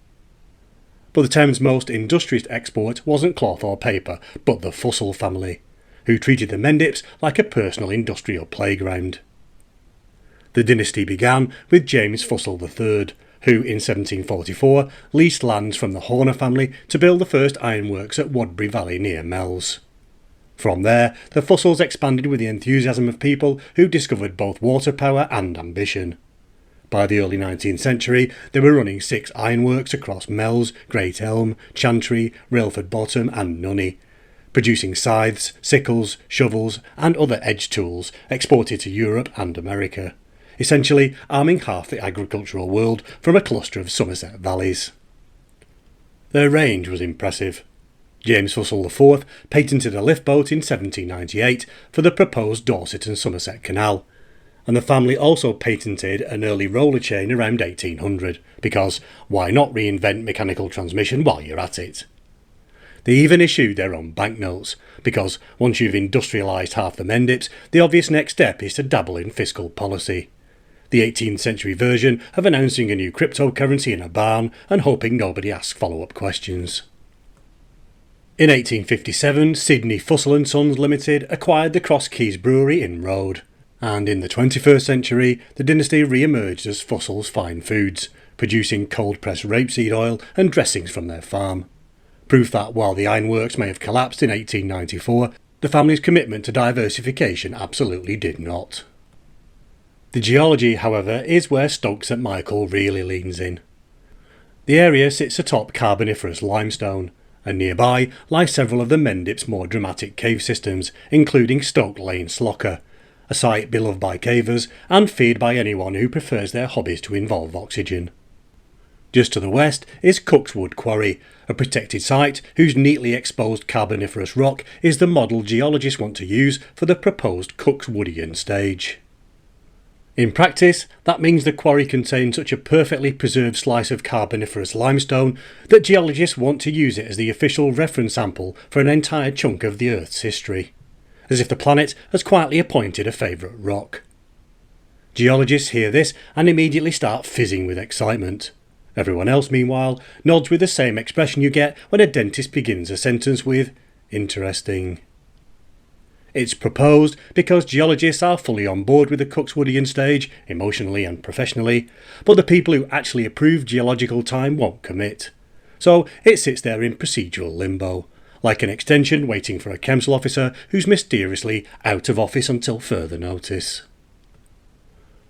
But the town's most industrious export wasn't cloth or paper, but the Fussell family, who treated the Mendips like a personal industrial playground. The dynasty began with James Fussell III, who in 1744 leased lands from the Horner family to build the first ironworks at Wadbury Valley near Mells. From there, the Fussells expanded with the enthusiasm of people who discovered both water power and ambition. By the early 19th century, they were running 6 ironworks across Mells, Great Elm, Chantry, Railford Bottom and Nunney, producing scythes, sickles, shovels and other edge tools exported to Europe and America, essentially arming half the agricultural world from a cluster of Somerset valleys. Their range was impressive. James Fussell IV patented a lift boat in 1798 for the proposed Dorset and Somerset Canal, and the family also patented an early roller chain around 1800, because why not reinvent mechanical transmission while you're at it? They even issued their own banknotes, because once you've industrialised half the Mendips, the obvious next step is to dabble in fiscal policy. The 18th century version of announcing a new cryptocurrency in a barn and hoping nobody asks follow-up questions. In 1857, Sidney Fussell & Sons Limited acquired the Cross Keys Brewery in Rode, and in the 21st century the dynasty re-emerged as Fussell's Fine Foods, producing cold-pressed rapeseed oil and dressings from their farm. Proof that while the ironworks may have collapsed in 1894, the family's commitment to diversification absolutely did not. The geology, however, is where Stoke St Michael really leans in. The area sits atop Carboniferous limestone, and nearby lie several of the Mendip's more dramatic cave systems, including Stoke Lane Slocker, a site beloved by cavers and feared by anyone who prefers their hobbies to involve oxygen. Just to the west is Cookswood Quarry, a protected site whose neatly exposed Carboniferous rock is the model geologists want to use for the proposed Cookswoodian stage. In practice, that means the quarry contains such a perfectly preserved slice of Carboniferous limestone that geologists want to use it as the official reference sample for an entire chunk of the Earth's history, as if the planet has quietly appointed a favourite rock. Geologists hear this and immediately start fizzing with excitement. Everyone else, meanwhile, nods with the same expression you get when a dentist begins a sentence with "interesting." It's proposed because geologists are fully on board with the Cookswoodian stage, emotionally and professionally, but the people who actually approve geological time won't commit. So it sits there in procedural limbo, like an extension waiting for a council officer who's mysteriously out of office until further notice.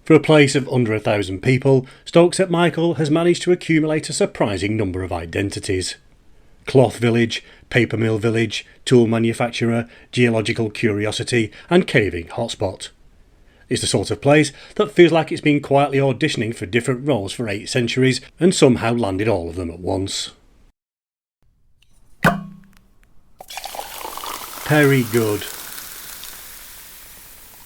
For a place of under 1,000 people, Stoke St Michael has managed to accumulate a surprising number of identities. Cloth village, paper mill village, tool manufacturer, geological curiosity and caving hotspot. It's the sort of place that feels like it's been quietly auditioning for different roles for 8 centuries and somehow landed all of them at once. Very good.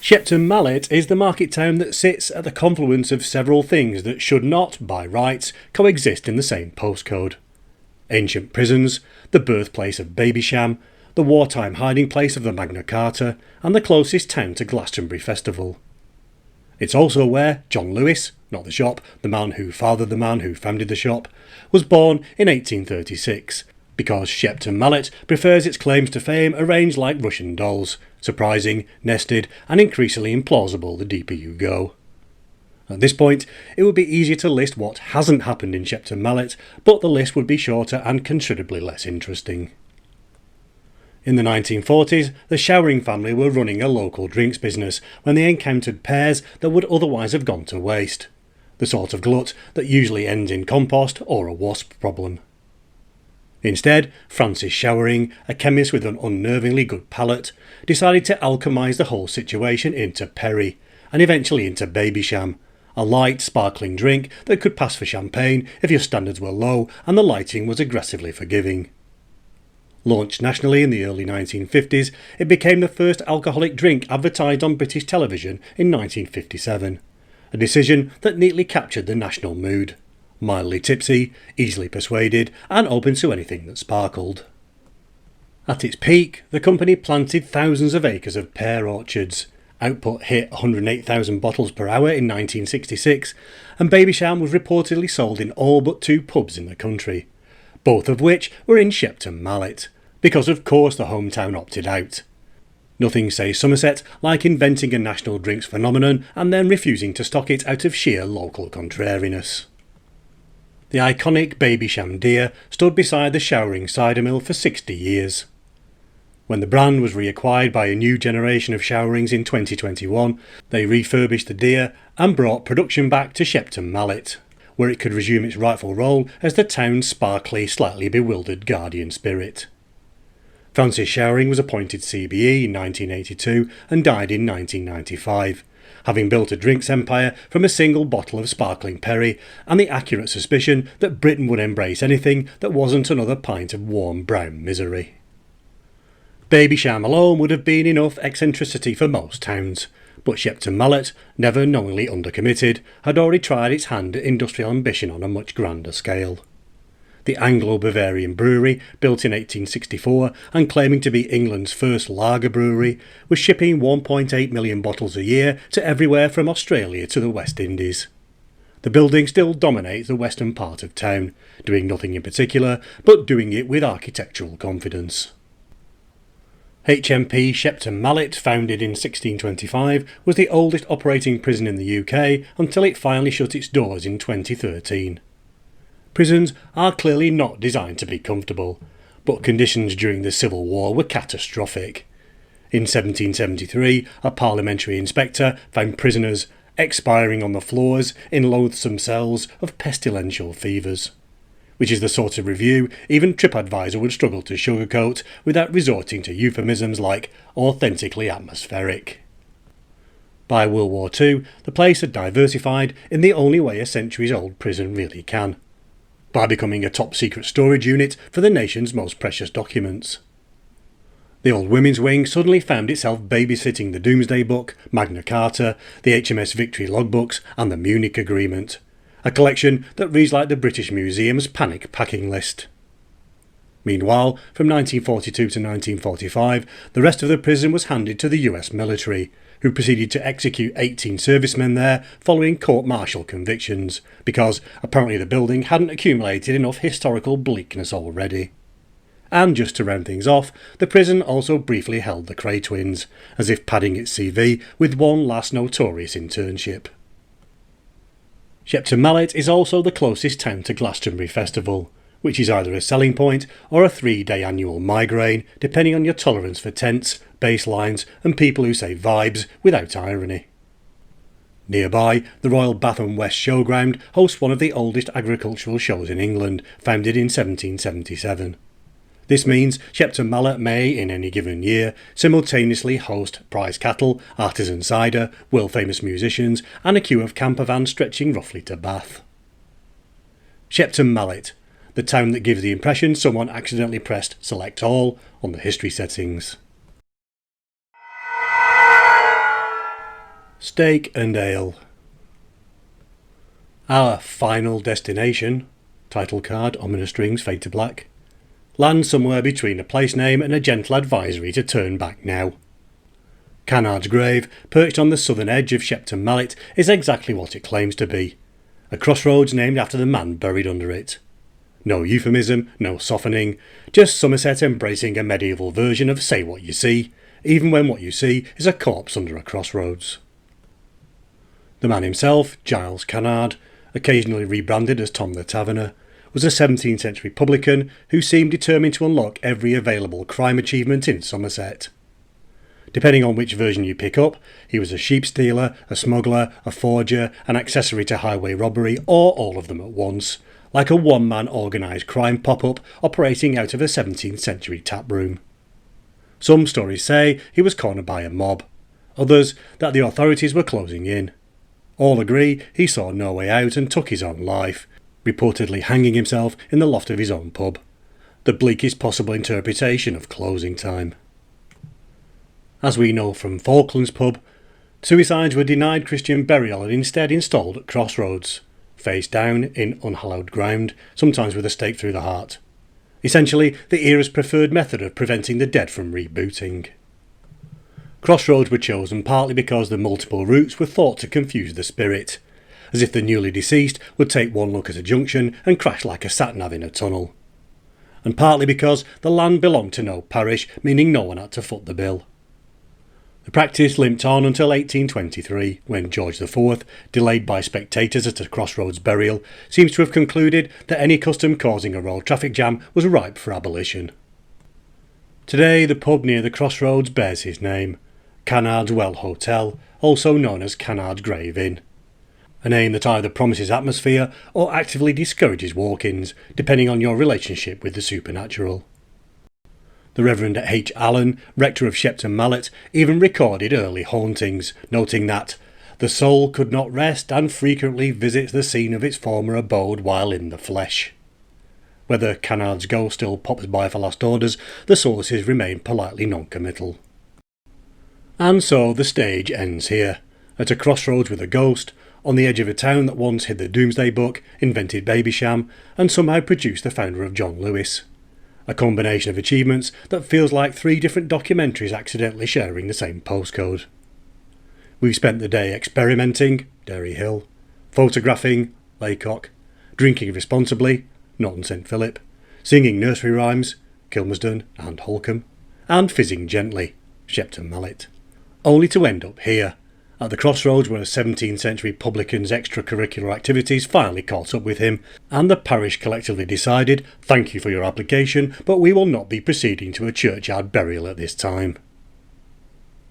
Shepton Mallet is the market town that sits at the confluence of several things that should not, by rights, coexist in the same postcode. Ancient prisons, the birthplace of Babysham, the wartime hiding place of the Magna Carta, and the closest town to Glastonbury Festival. It's also where John Lewis, not the shop, the man who fathered the man who founded the shop, was born in 1836, because Shepton Mallet prefers its claims to fame arranged like Russian dolls, surprising, nested, and increasingly implausible the deeper you go. At this point, it would be easier to list what hasn't happened in Shepton Mallet, but the list would be shorter and considerably less interesting. In the 1940s, the Showering family were running a local drinks business when they encountered pears that would otherwise have gone to waste, the sort of glut that usually ends in compost or a wasp problem. Instead, Francis Showering, a chemist with an unnervingly good palate, decided to alchemise the whole situation into perry, and eventually into Babysham, a light, sparkling drink that could pass for champagne if your standards were low and the lighting was aggressively forgiving. Launched nationally in the early 1950s, it became the first alcoholic drink advertised on British television in 1957, a decision that neatly captured the national mood. Mildly tipsy, easily persuaded, and open to anything that sparkled. At its peak, the company planted thousands of acres of pear orchards. Output hit 108,000 bottles per hour in 1966, and Babysham was reportedly sold in all but 2 pubs in the country, both of which were in Shepton Mallet, because of course the hometown opted out. Nothing says Somerset like inventing a national drinks phenomenon and then refusing to stock it out of sheer local contrariness. The iconic Babysham deer stood beside the Showering cider mill for 60 years. When the brand was reacquired by a new generation of Showerings in 2021, they refurbished the deer and brought production back to Shepton Mallet, where it could resume its rightful role as the town's sparkly, slightly bewildered guardian spirit. Francis Showering was appointed CBE in 1982 and died in 1995. Having built a drinks empire from a single bottle of sparkling perry and the accurate suspicion that Britain would embrace anything that wasn't another pint of warm brown misery. Babysham alone would have been enough eccentricity for most towns, but Shepton Mallet, never knowingly undercommitted, had already tried its hand at industrial ambition on a much grander scale. The Anglo-Bavarian brewery, built in 1864 and claiming to be England's first lager brewery, was shipping 1.8 million bottles a year to everywhere from Australia to the West Indies. The building still dominates the western part of town, doing nothing in particular, but doing it with architectural confidence. HMP Shepton Mallet, founded in 1625, was the oldest operating prison in the UK until it finally shut its doors in 2013. Prisons are clearly not designed to be comfortable, but conditions during the Civil War were catastrophic. In 1773, a parliamentary inspector found prisoners expiring on the floors in loathsome cells of pestilential fevers, which is the sort of review even TripAdvisor would struggle to sugarcoat without resorting to euphemisms like authentically atmospheric. By World War II, the place had diversified in the only way a centuries-old prison really can, by becoming a top-secret storage unit for the nation's most precious documents. The old women's wing suddenly found itself babysitting the Doomsday Book, Magna Carta, the HMS Victory logbooks and the Munich Agreement, a collection that reads like the British Museum's panic packing list. Meanwhile, from 1942 to 1945, the rest of the prison was handed to the US military, who proceeded to execute 18 servicemen there following court-martial convictions, because apparently the building hadn't accumulated enough historical bleakness already. And just to round things off, the prison also briefly held the Cray twins, as if padding its CV with one last notorious internship. Shepton Mallet is also the closest town to Glastonbury Festival, which is either a selling point or a 3-day annual migraine, depending on your tolerance for tents, bass lines and people who say vibes without irony. Nearby, the Royal Batham West Showground hosts one of the oldest agricultural shows in England, founded in 1777. This means Shepton Mallet may, in any given year, simultaneously host prize cattle, artisan cider, world-famous musicians and a queue of camper vans stretching roughly to Bath. Shepton Mallet, the town that gives the impression someone accidentally pressed Select All on the history settings. Steak and Ale. Our final destination, title card, ominous strings fade to black, lands somewhere between a place name and a gentle advisory to turn back now. Canard's grave, perched on the southern edge of Shepton Mallet, is exactly what it claims to be, a crossroads named after the man buried under it. No euphemism, no softening, just Somerset embracing a medieval version of say what you see, even when what you see is a corpse under a crossroads. The man himself, Giles Canard, occasionally rebranded as Tom the Taverner, was a 17th century publican who seemed determined to unlock every available crime achievement in Somerset. Depending on which version you pick up, he was a sheep stealer, a smuggler, a forger, an accessory to highway robbery, or all of them at once, like a one-man organised crime pop-up operating out of a 17th century taproom. Some stories say he was cornered by a mob, others that the authorities were closing in. All agree he saw no way out and took his own life, reportedly hanging himself in the loft of his own pub, the bleakest possible interpretation of closing time. As we know from Falkland's pub, suicides were denied Christian burial and instead installed at crossroads, face down in unhallowed ground, sometimes with a stake through the heart. Essentially, the era's preferred method of preventing the dead from rebooting. Crossroads were chosen partly because the multiple routes were thought to confuse the spirit, as if the newly deceased would take one look at a junction and crash like a sat-nav in a tunnel. And partly because the land belonged to no parish, meaning no one had to foot the bill. The practice limped on until 1823, when George IV, delayed by spectators at a crossroads burial, seems to have concluded that any custom causing a road traffic jam was ripe for abolition. Today the pub near the crossroads bears his name, Canard's Well Hotel, also known as Canard's Grave Inn. A name that either promises atmosphere or actively discourages walk-ins, depending on your relationship with the supernatural. The Reverend H. Allen, rector of Shepton Mallet, even recorded early hauntings, noting that the soul could not rest and frequently visits the scene of its former abode while in the flesh. Whether Canard's ghost still pops by for last orders, the sources remain politely non-committal. And so the stage ends here, at a crossroads with a ghost, on the edge of a town that once hid the Doomsday Book, invented Babysham, and somehow produced the founder of John Lewis. A combination of achievements that feels like 3 different documentaries accidentally sharing the same postcode. We've spent the day experimenting, Derry Hill, photographing, Lacock, drinking responsibly, Norton St Philip, singing nursery rhymes, Kilmersdon and Holcombe, and fizzing gently, Shepton Mallet. Only to end up here, at the crossroads where a 17th century publican's extracurricular activities finally caught up with him, and the parish collectively decided, thank you for your application, but we will not be proceeding to a churchyard burial at this time.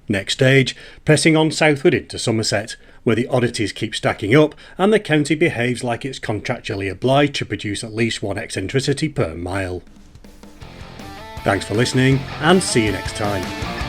Next stage, pressing on southward into Somerset, where the oddities keep stacking up and the county behaves like it's contractually obliged to produce at least one eccentricity per mile. Thanks for listening, and see you next time.